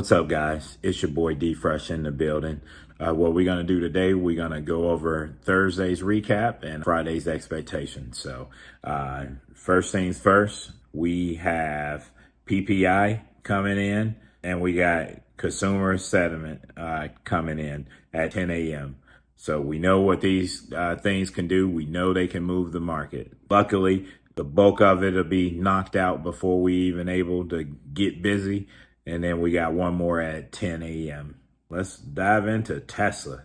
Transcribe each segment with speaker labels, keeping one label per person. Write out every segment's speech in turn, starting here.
Speaker 1: What's up, guys? It's your boy D Fresh in the building. What we're gonna do today, we're gonna go over Thursday's recap and Friday's expectations. So, first things first, we have PPI coming in, and we got consumer sentiment coming in at 10 a.m. So we know what these things can do. We know they can move the market. Luckily, the bulk of it will be knocked out before we even able to get busy. And then we got one more at 10 a.m. Let's dive into Tesla.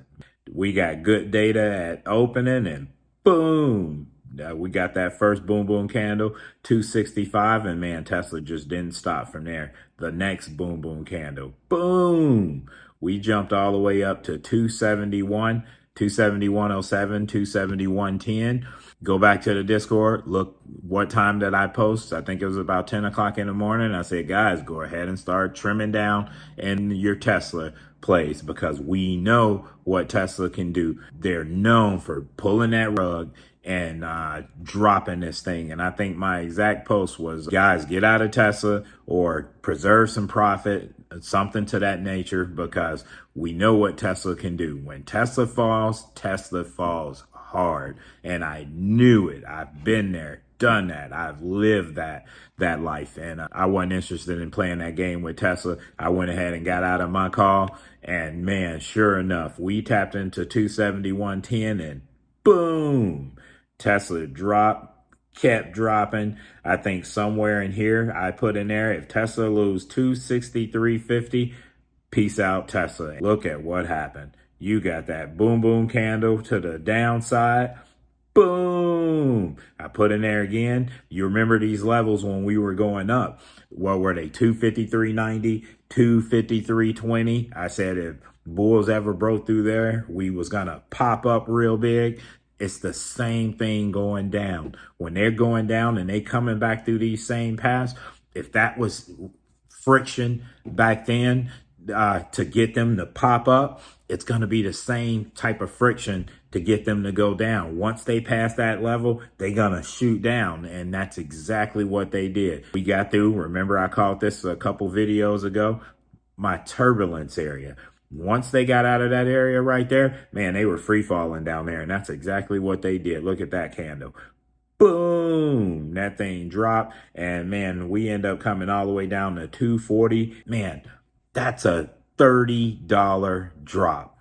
Speaker 1: We got good data at opening, and boom, we got that first boom candle, 265, and man, Tesla just didn't stop from there. The next boom candle, boom, we jumped all the way up to 271, 271.07, 271.10. Go back to the Discord, look what time that I post. I think it was about 10 o'clock in the morning. I said, guys, go ahead and start trimming down in your Tesla plays, because we know what Tesla can do. They're known for pulling that rug and dropping this thing. And I think my exact post was, guys, get out of Tesla or preserve some profit, something to that nature, because we know what Tesla can do. When Tesla falls hard. And I knew it. I've been there, done that. I've lived that life. And I wasn't interested in playing that game with Tesla. I went ahead and got out of my call. And man, sure enough, we tapped into 271.10 and boom, Tesla dropped, kept dropping. I think somewhere in here I put in there, if Tesla lose 263.50, peace out, Tesla. Look at what happened. You got that boom candle to the downside. Boom. I put in there again. You remember these levels when we were going up. What were they? 253.90, 253.20. I said if bulls ever broke through there, we was going to pop up real big. It's the same thing going down. When they're going down and they coming back through these same paths, if that was friction back then to get them to pop up, it's going to be the same type of friction to get them to go down. Once they pass that level, they're going to shoot down. And that's exactly what they did. We got through, remember I called this a couple videos ago, my turbulence area. Once they got out of that area right there, man, they were free falling down there. And that's exactly what they did. Look at that candle. Boom, that thing dropped. And man, we end up coming all the way down to 240. Man, that's a $30 drop.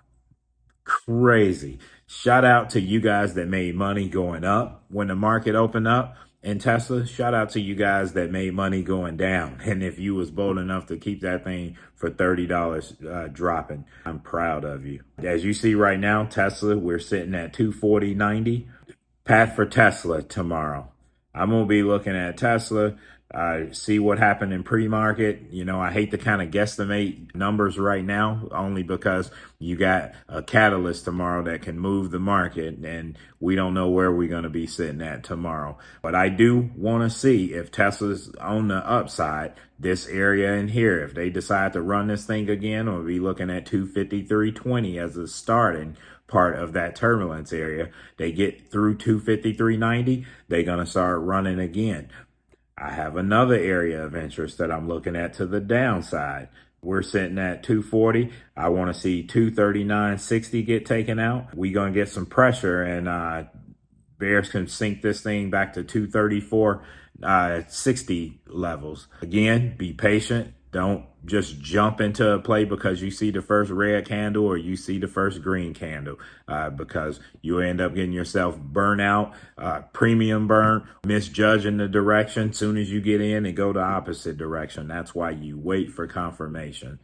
Speaker 1: Crazy. Shout out to you guys that made money going up when the market opened up in Tesla. Shout out to you guys that made money going down. And if you was bold enough to keep that thing for $30 dropping, I'm proud of you. As you see right now, Tesla, we're sitting at 240.90. Path for Tesla tomorrow. I'm going to be looking at Tesla. See what happened in pre-market. You know, I hate to kind of guesstimate numbers right now, only because you got a catalyst tomorrow that can move the market, and we don't know where we're going to be sitting at tomorrow. But I do want to see if Tesla's on the upside, this area in here, if they decide to run this thing again, we'll be looking at 253.20 as a starting part of that turbulence area. They get through 253.90, they're going to start running again. I have another area of interest that I'm looking at to the downside. We're sitting at 240. I want to see 239.60 get taken out. We're going to get some pressure, and bears can sink this thing back to 234.60 levels. Again, be patient. Don't just jump into a play because you see the first red candle or you see the first green candle, because you end up getting yourself burnt out, premium burn, misjudging the direction. Soon as you get in and go the opposite direction, that's why you wait for confirmation.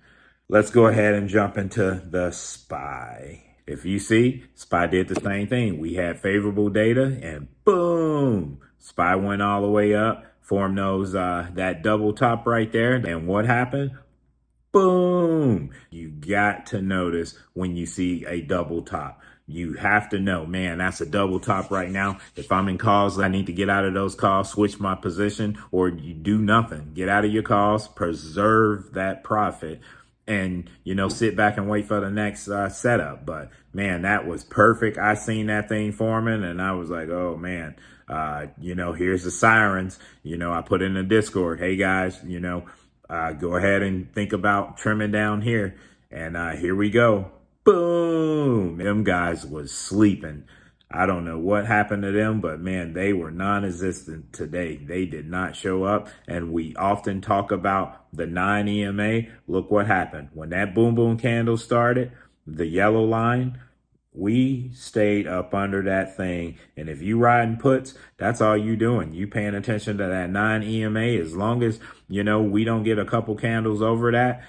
Speaker 1: Let's go ahead and jump into the SPY. If you see, SPY did the same thing. We had favorable data and boom, SPY went all the way up. Form those, that double top right there. And what happened? Boom. You got to notice when you see a double top. You have to know, man, that's a double top right now. If I'm in calls, I need to get out of those calls, switch my position, or you do nothing. Get out of your calls, preserve that profit, and, you know, sit back and wait for the next setup. But man, that was perfect. I seen that thing forming and I was like, oh man, you know, here's the sirens. You know, I put in the Discord, hey guys, you know, go ahead and think about trimming down here. And here we go. Boom. Them guys was sleeping. I don't know what happened to them, but man, they were non-existent today. They did not show up. And we often talk about the 9 EMA. Look what happened. When that boom boom candle started, the yellow line, we stayed up under that thing. And if you riding puts, that's all you doing. You paying attention to that 9 EMA. As long as, we don't get a couple candles over that,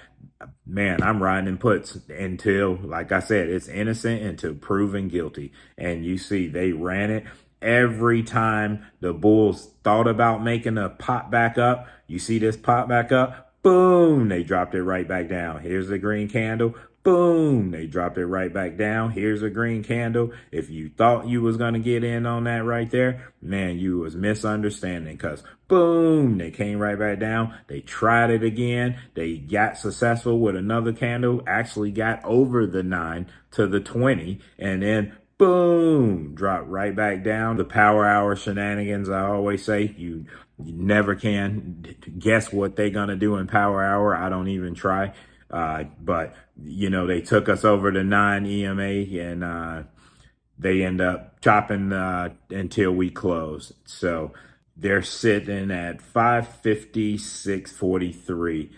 Speaker 1: man, I'm riding in puts until, like I said, it's innocent until proven guilty. And you see, they ran it. Every time the bulls thought about making a pop back up, you see this pop back up, boom, they dropped it right back down. Here's the green candle. Boom, they dropped it right back down. Here's a green candle. If you thought you was going to get in on that right there, man, you was misunderstanding, because boom, they came right back down. They tried it again. They got successful with another candle, actually got over the 9 to the 20, and then boom, dropped right back down. The power hour shenanigans, I always say, you never can guess what they're going to do in power hour. I don't even try. But they took us over to 9 EMA, and they end up chopping until we closed. So they're sitting at 556.43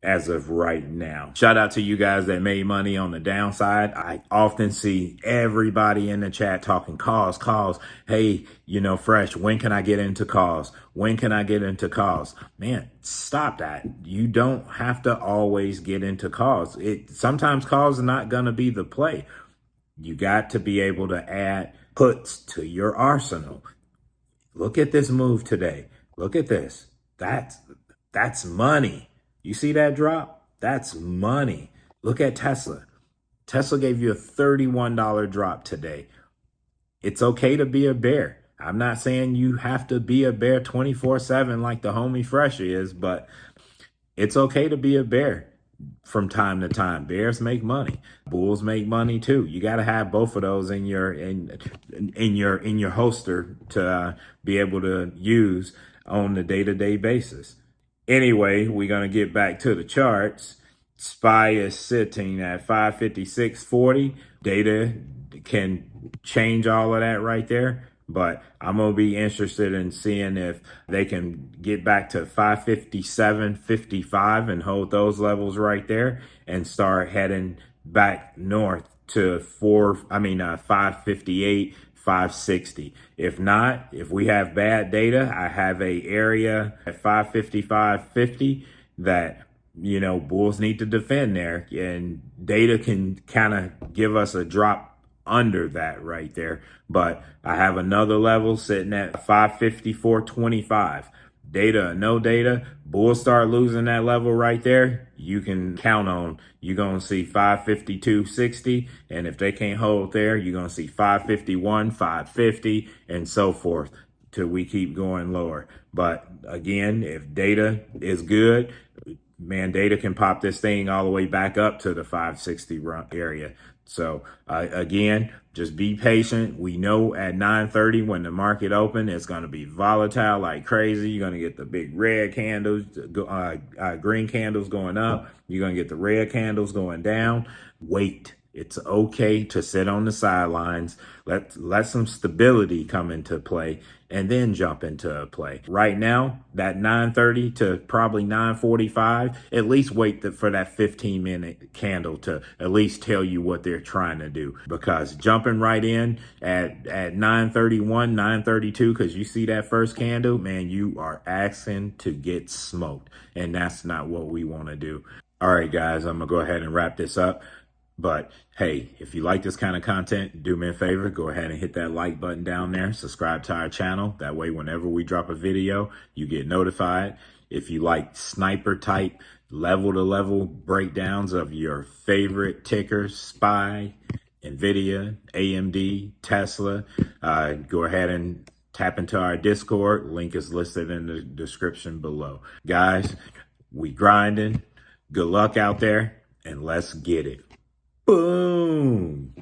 Speaker 1: as of right now. Shout out to you guys that made money on the downside. I often see everybody in the chat talking calls. Hey, Fresh, when can I get into calls? When can I get into calls? Man, stop that. You don't have to always get into calls. Sometimes calls are not going to be the play. You got to be able to add puts to your arsenal. Look at this move today. Look at this. That's money. You see that drop? That's money. Look at Tesla. Tesla gave you a $31 drop today. It's okay to be a bear. I'm not saying you have to be a bear 24/7 like the homie Fresh is, but it's okay to be a bear from time to time. Bears make money. Bulls make money too. You got to have both of those in your holster to be able to use on the day-to-day basis. Anyway, we're going to get back to the charts. SPY is sitting at 556.40. Data can change all of that right there, but I'm going to be interested in seeing if they can get back to 557.55 and hold those levels right there and start heading back north to 558. 560. If not, if we have bad data, I have a area at 555.50 that, bulls need to defend there, and data can kind of give us a drop under that right there. But I have another level sitting at 554.25. Data or no data, bulls start losing that level right there, you can count on you're going to see 552.60. And if they can't hold there, you're going to see 551, 550, and so forth till we keep going lower. But again, if data is good, man, data can pop this thing all the way back up to the 560 area. So again, just be patient. We know at 9:30 when the market open, it's going to be volatile like crazy. You're going to get the big red candles, green candles going up. You're going to get the red candles going down. Wait. It's okay to sit on the sidelines, let some stability come into play, and then jump into a play. Right now, that 9:30 to probably 9:45, at least wait for that 15-minute candle to at least tell you what they're trying to do. Because jumping right in at 9:31, 9:32, because you see that first candle, man, you are asking to get smoked. And that's not what we want to do. All right, guys, I'm going to go ahead and wrap this up. But hey, if you like this kind of content, do me a favor, go ahead and hit that like button down there. Subscribe to our channel. That way, whenever we drop a video, you get notified. If you like sniper type, level to level breakdowns of your favorite tickers, SPY, NVIDIA, AMD, Tesla, go ahead and tap into our Discord. Link is listed in the description below. Guys, we grinding. Good luck out there, and let's get it. Boom.